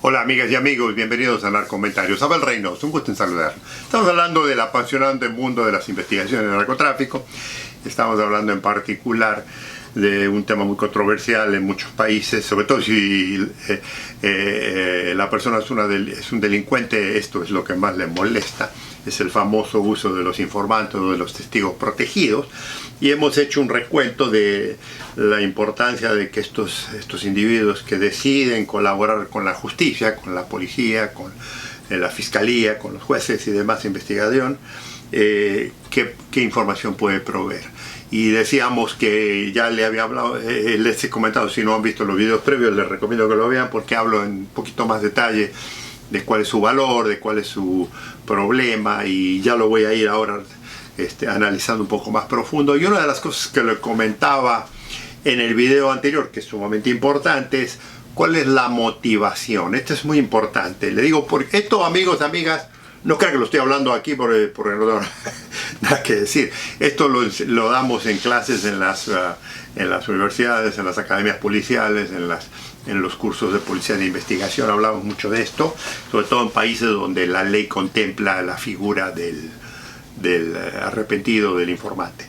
Hola amigas y amigos, bienvenidos a Narcomentarios. Abel Reynoso, un gusto en saludarlos. Estamos hablando del apasionante mundo de las investigaciones de narcotráfico. Estamos hablando en particular de un tema muy controversial en muchos países, sobre todo si la persona es un delincuente. Esto es lo que más le molesta, es el famoso uso de los informantes o de los testigos protegidos, y hemos hecho un recuento de la importancia de que estos individuos que deciden colaborar con la justicia, con la policía, con la fiscalía, con los jueces y demás investigación, qué información puede proveer. Y decíamos que ya le había hablado, les he comentado, si no han visto los videos previos, les recomiendo que lo vean porque hablo en un poquito más detalle de cuál es su valor, de cuál es su problema, y ya lo voy a ir ahora analizando un poco más profundo. Y una de las cosas que le comentaba en el video anterior, que es sumamente importante, es cuál es la motivación. Esto es muy importante. Le digo, porque esto, amigos, amigas, no crean que lo estoy hablando aquí porque no tengo nada que decir. Esto lo damos en clases en las universidades, en las academias policiales, en los cursos de policía de investigación. Hablamos mucho de esto, sobre todo en países donde la ley contempla la figura del arrepentido, del informante.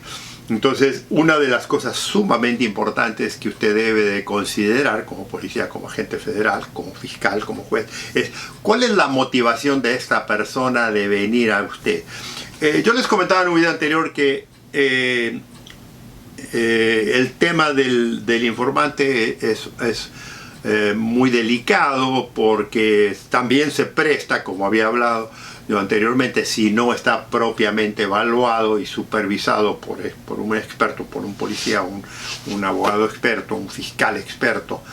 Entonces, una de las cosas sumamente importantes que usted debe de considerar como policía, como agente federal, como fiscal, como juez, es cuál es la motivación de esta persona de venir a usted. Yo les comentaba en un video anterior que el tema del informante es muy delicado, porque también se presta, como había hablado yo anteriormente, si no está propiamente evaluado y supervisado por un experto, por un policía, un abogado experto, un fiscal experto,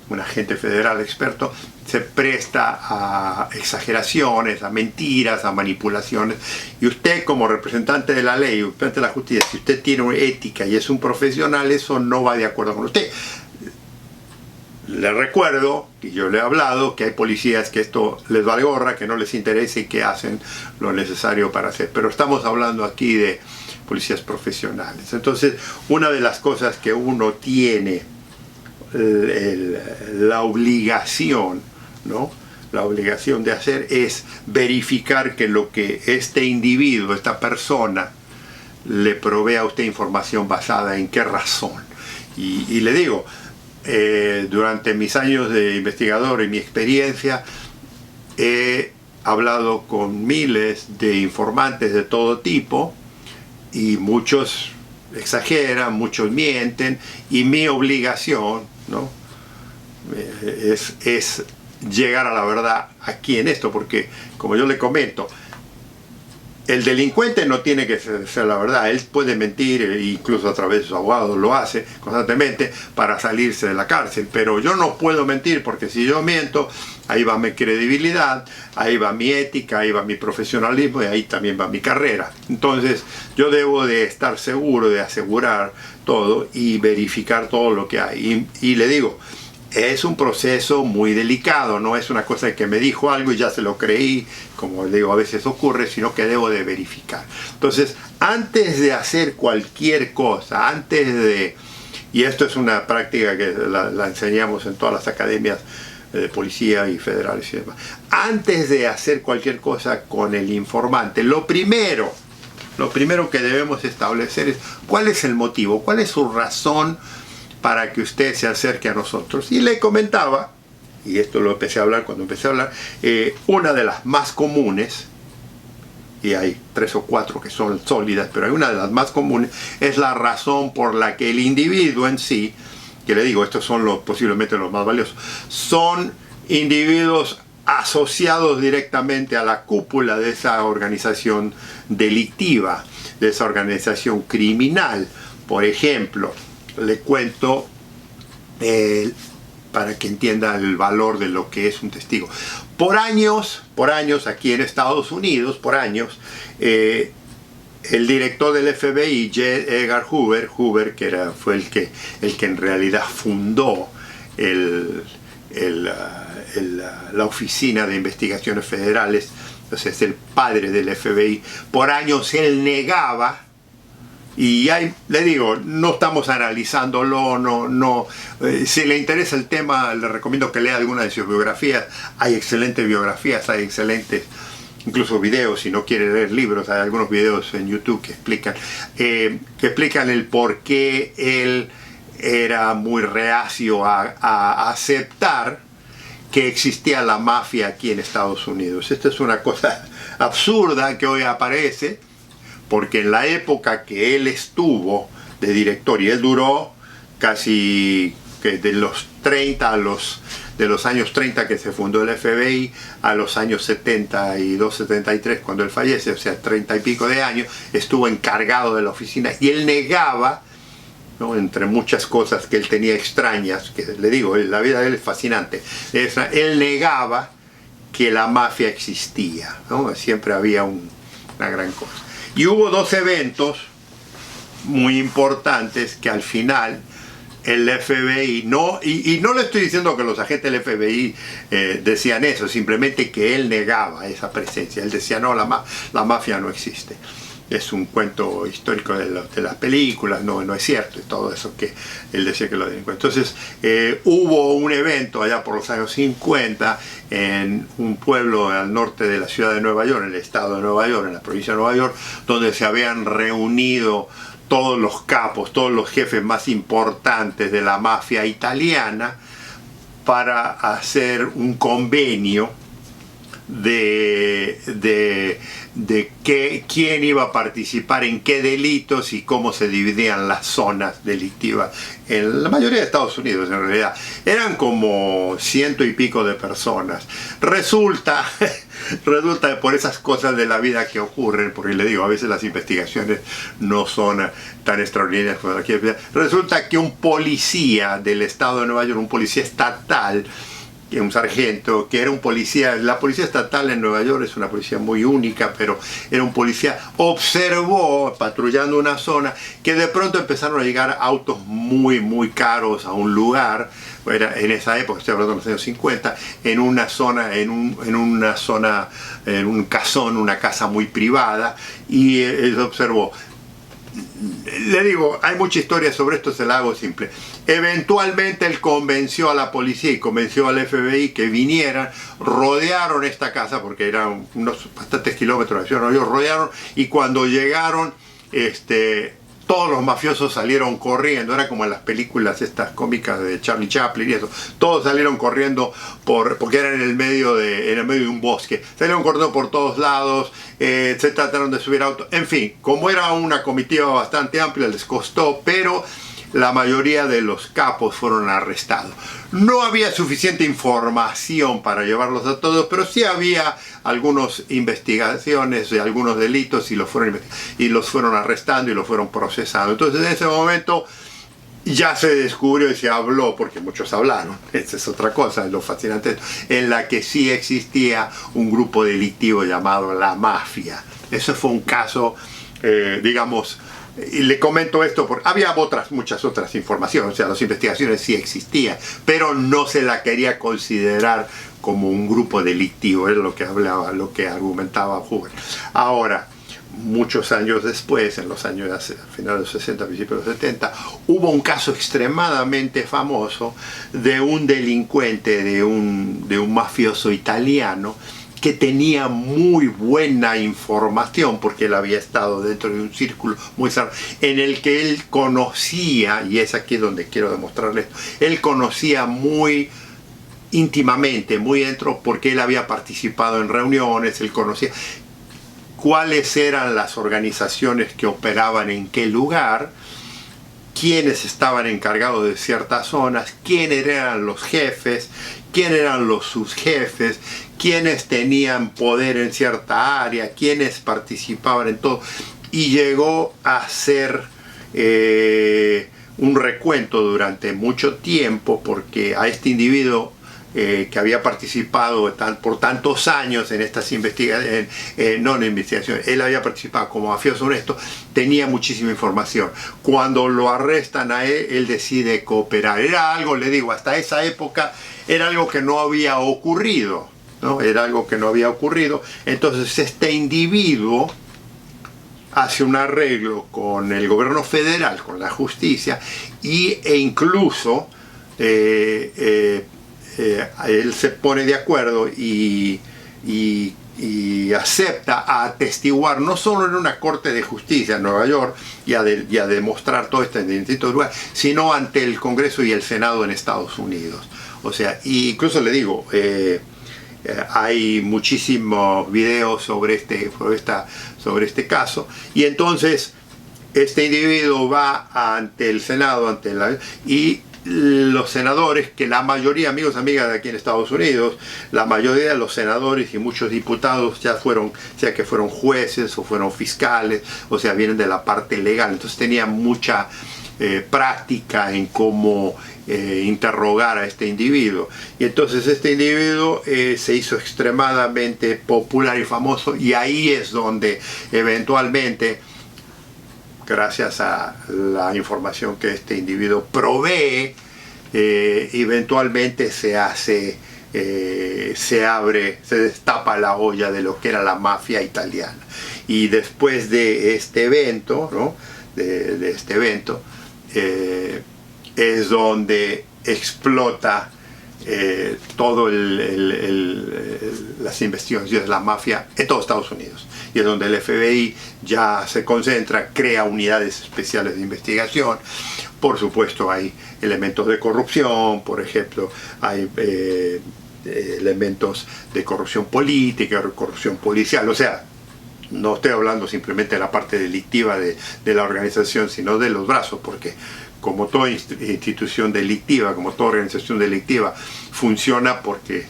un agente federal experto, se presta a exageraciones, a mentiras, a manipulaciones. Y usted, como representante de la ley, representante de la justicia, si usted tiene una ética y es un profesional, eso no va de acuerdo con usted. Le recuerdo, y yo le he hablado, que hay policías que esto les vale gorra, que no les interesa y que hacen lo necesario para hacer. Pero estamos hablando aquí de policías profesionales. Entonces, una de las cosas que uno tiene la obligación, ¿no? La obligación de hacer es verificar que lo que este individuo, esta persona, le provee a usted información basada en qué razón. Y le digo, durante mis años de investigador y mi experiencia, he hablado con miles de informantes de todo tipo, y muchos exageran, muchos mienten, y mi obligación, ¿no?, es llegar a la verdad aquí en esto, porque, como yo le comento, el delincuente no tiene que ser la verdad. Él puede mentir, incluso a través de sus abogados lo hace constantemente para salirse de la cárcel, pero yo no puedo mentir, porque si yo miento, ahí va mi credibilidad, ahí va mi ética, ahí va mi profesionalismo, y ahí también va mi carrera. Entonces yo debo de estar seguro, de asegurar todo y verificar todo lo que hay. Y le digo, es un proceso muy delicado, no es una cosa que me dijo algo y ya se lo creí, como digo, a veces ocurre, sino que debo de verificar. Entonces, antes de hacer cualquier cosa, y esto es una práctica que la enseñamos en todas las academias de policía y federales y demás, antes de hacer cualquier cosa con el informante, lo primero que debemos establecer es cuál es el motivo, cuál es su razón para que usted se acerque a nosotros. Y le comentaba, y esto lo empecé a hablar cuando empecé a hablar, una de las más comunes, y hay 3 o 4 que son sólidas, pero hay una de las más comunes, es la razón por la que el individuo en sí, que le digo, estos son posiblemente los más valiosos, son individuos asociados directamente a la cúpula de esa organización delictiva, de esa organización criminal. Por ejemplo, le cuento, para que entienda el valor de lo que es un testigo. Por años aquí en Estados Unidos, el director del FBI, J. Edgar Hoover, que fue el que en realidad fundó la Oficina de Investigaciones Federales, entonces es el padre del FBI. Por años él negaba Y le digo, no estamos analizándolo, si le interesa el tema, le recomiendo que lea alguna de sus biografías. Hay excelentes biografías, hay excelentes, incluso videos. Si no quiere leer libros, hay algunos videos en YouTube que explican el por qué él era muy reacio a aceptar que existía la mafia aquí en Estados Unidos. Esta es una cosa absurda que hoy aparece, porque en la época que él estuvo de director, y él duró casi que de los 30 de los años 30 que se fundó el FBI a los años 72, 73 cuando él fallece, o sea, 30 y pico de años, estuvo encargado de la oficina, y él negaba, ¿no?, entre muchas cosas que él tenía extrañas, que le digo, la vida de él es fascinante, él negaba que la mafia existía, ¿no? Siempre había una gran cosa. Y hubo dos eventos muy importantes que al final el FBI, y no le estoy diciendo que los agentes del FBI decían eso, simplemente que él negaba esa presencia. Él decía, no, la mafia no existe. Es un cuento histórico de las películas, no es cierto, y todo eso que él decía que lo delincuentes. Entonces hubo un evento allá por los años 50 en un pueblo al norte de la ciudad de Nueva York, en el estado de Nueva York, en la provincia de Nueva York, donde se habían reunido todos los capos, todos los jefes más importantes de la mafia italiana para hacer un convenio de quién iba a participar en qué delitos y cómo se dividían las zonas delictivas en la mayoría de Estados Unidos. En realidad eran como 100 y pico de personas. Resulta por esas cosas de la vida que ocurren, porque le digo, a veces las investigaciones no son tan extraordinarias como aquí. Resulta que un policía del estado de Nueva York, un policía estatal, un sargento, que era un policía, la policía estatal en Nueva York es una policía muy única, pero era un policía, observó, patrullando una zona, que de pronto empezaron a llegar autos muy caros a un lugar, era en esa época, estoy hablando de los años 50, en una zona, en un casón, una casa muy privada, y él observó. Le digo, hay mucha historia sobre esto, se la hago simple. Eventualmente él convenció a la policía y convenció al FBI que vinieran, rodearon esta casa, porque eran unos bastantes kilómetros de la ciudad de Nueva York, rodearon, y cuando llegaron, todos los mafiosos salieron corriendo. Era como en las películas estas cómicas de Charlie Chaplin y eso. Todos salieron corriendo porque eran en el medio de un bosque. Salieron corriendo por todos lados, se trataron de subir autos. En fin, como era una comitiva bastante amplia, les costó, pero la mayoría de los capos fueron arrestados. No había suficiente información para llevarlos a todos, pero sí había algunas investigaciones de algunos delitos y los fueron arrestando y los fueron procesando. Entonces en ese momento ya se descubrió y se habló, porque muchos hablaron, esa es otra cosa, lo fascinante, en la que sí existía un grupo delictivo llamado la mafia. Ese fue un caso, digamos. Y le comento esto porque había muchas otras informaciones, o sea, las investigaciones sí existían, pero no se la quería considerar como un grupo delictivo, es lo que argumentaba Hoover. Ahora, muchos años después, en los años finales de los 60, principios de los 70, hubo un caso extremadamente famoso de un delincuente, de un mafioso italiano, que tenía muy buena información, porque él había estado dentro de un círculo muy cerrado, en el que él conocía, y es aquí donde quiero demostrarle esto, él conocía muy íntimamente, muy dentro, porque él había participado en reuniones, él conocía cuáles eran las organizaciones que operaban en qué lugar, quiénes estaban encargados de ciertas zonas, quiénes eran los jefes, quiénes eran los subjefes, quiénes tenían poder en cierta área, quiénes participaban en todo. Y llegó a hacer un recuento durante mucho tiempo, porque a este individuo que había participado por tantos años en estas investigaciones, no en investigaciones, él había participado como mafioso honesto, tenía muchísima información. Cuando lo arrestan a él, él decide cooperar. Era algo, le digo, hasta esa época era algo que no había ocurrido, ¿no? Era algo que no había ocurrido. Entonces este individuo hace un arreglo con el gobierno federal, con la justicia, e incluso él se pone de acuerdo y acepta atestiguar no solo en una corte de justicia en Nueva York y a demostrar todo esto en distintos lugares, sino ante el Congreso y el Senado en Estados Unidos. O sea, incluso le digo, hay muchísimos videos sobre este caso, y entonces este individuo va ante el Senado, y los senadores, que la mayoría, amigos, amigas de aquí en Estados Unidos, la mayoría de los senadores y muchos diputados ya fueron, sea que fueron jueces o fueron fiscales, o sea, vienen de la parte legal, entonces tenían mucha práctica en cómo interrogar a este individuo. Y entonces este individuo se hizo extremadamente popular y famoso, y ahí es donde eventualmente, gracias a la información que este individuo provee, eventualmente se destapa la olla de lo que era la mafia italiana. Y después de este evento, ¿no? de este evento, es donde explota todo las investigaciones de la mafia en todos Estados Unidos, y es donde el FBI ya se concentra, crea unidades especiales de investigación. Por supuesto hay elementos de corrupción, por ejemplo hay elementos de corrupción política, corrupción policial, o sea, no estoy hablando simplemente de la parte delictiva de la organización, sino de los brazos, porque como toda institución delictiva, como toda organización delictiva, funciona porque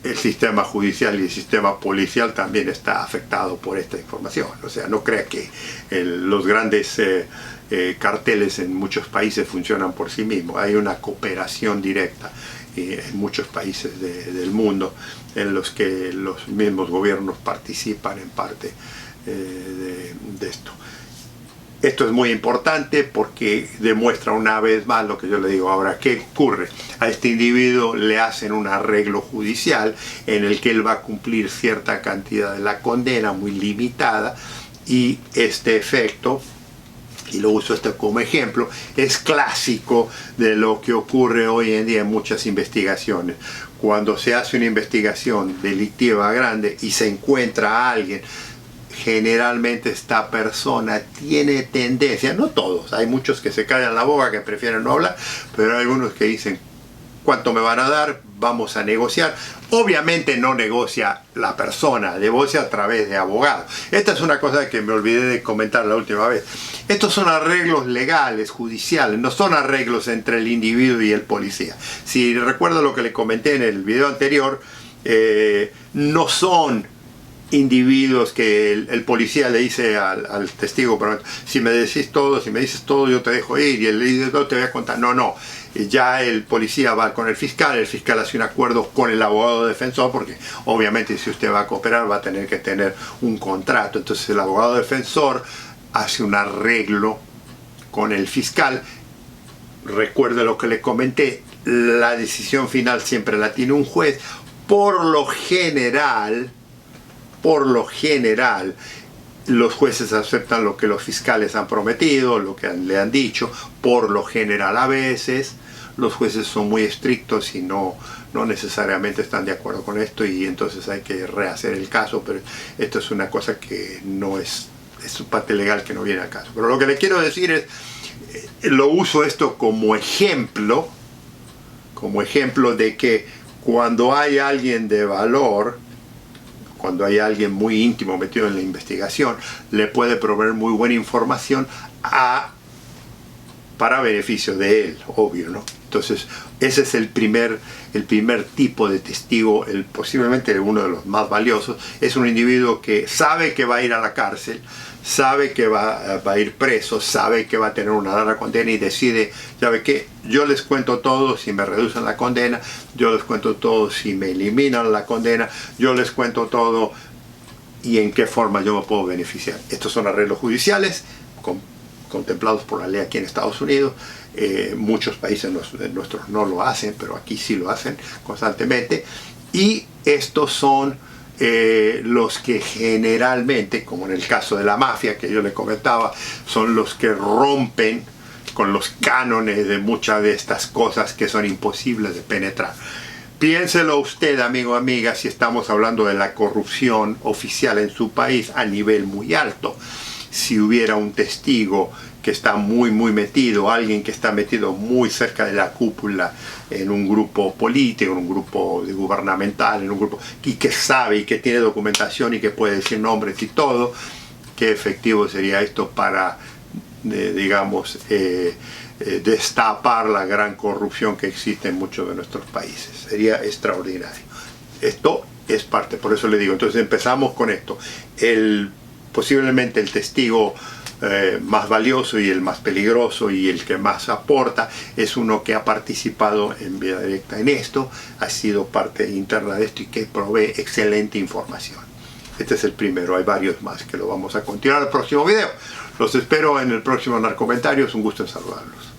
el sistema judicial y el sistema policial también está afectado por esta información. O sea, no crea que los grandes carteles en muchos países funcionan por sí mismos. Hay una cooperación directa en muchos países del mundo en los que los mismos gobiernos participan en parte de esto. Esto es muy importante porque demuestra una vez más lo que yo le digo. Ahora, ¿qué ocurre? A este individuo le hacen un arreglo judicial en el que él va a cumplir cierta cantidad de la condena, muy limitada, y este efecto, y lo uso esto como ejemplo, es clásico de lo que ocurre hoy en día en muchas investigaciones. Cuando se hace una investigación delictiva grande y se encuentra a alguien, generalmente esta persona tiene tendencia, no todos, hay muchos que se callan la boca, que prefieren no hablar, pero hay algunos que dicen: ¿cuánto me van a dar? Vamos a negociar. Obviamente no negocia la persona, negocia a través de abogados. Esta es una cosa que me olvidé de comentar la última vez. Estos son arreglos legales, judiciales, no son arreglos entre el individuo y el policía. Si recuerdo lo que le comenté en el video anterior, no son individuos que el policía le dice al testigo: si me decís todo, si me dices todo, yo te dejo ir, y el individuo te voy a contar. No, ya el policía va con el fiscal hace un acuerdo con el abogado defensor, porque obviamente si usted va a cooperar va a tener que tener un contrato. Entonces el abogado defensor hace un arreglo con el fiscal. Recuerde lo que le comenté, la decisión final siempre la tiene un juez. Por lo general, los jueces aceptan lo que los fiscales han prometido, lo que le han dicho. Por lo general, a veces los jueces son muy estrictos y no necesariamente están de acuerdo con esto, y entonces hay que rehacer el caso, pero esto es una cosa que no es un parte legal que no viene al caso. Pero lo que le quiero decir es, lo uso esto como ejemplo de que cuando hay alguien de valor, cuando hay alguien muy íntimo metido en la investigación, le puede proveer muy buena información para beneficio de él, obvio, ¿no? Entonces, ese es el primer tipo de testigo, posiblemente uno de los más valiosos. Es un individuo que sabe que va a ir a la cárcel, sabe que va a ir preso, sabe que va a tener una larga condena, y decide: ¿sabe qué? Yo les cuento todo si me reducen la condena, yo les cuento todo si me eliminan la condena, yo les cuento todo y en qué forma yo me puedo beneficiar. Estos son arreglos judiciales contemplados por la ley aquí en Estados Unidos. Muchos países nuestros no lo hacen, pero aquí sí lo hacen constantemente, y estos son los que generalmente, como en el caso de la mafia que yo le comentaba, son los que rompen con los cánones de muchas de estas cosas que son imposibles de penetrar. Piénselo usted, amigo o amiga, si estamos hablando de la corrupción oficial en su país a nivel muy alto. Si hubiera un testigo que está muy metido, alguien que está metido muy cerca de la cúpula en un grupo político, en un grupo gubernamental, en un grupo y que sabe y que tiene documentación y que puede decir nombres y todo, qué efectivo sería esto para, digamos, destapar la gran corrupción que existe en muchos de nuestros países. Sería extraordinario. Esto es parte, por eso le digo, entonces empezamos con esto. Posiblemente el testigo más valioso y el más peligroso y el que más aporta es uno que ha participado en vía directa en esto, ha sido parte interna de esto y que provee excelente información. Este es el primero, hay varios más que lo vamos a continuar en el próximo video. Los espero en el próximo Narcomentarios, un gusto en saludarlos.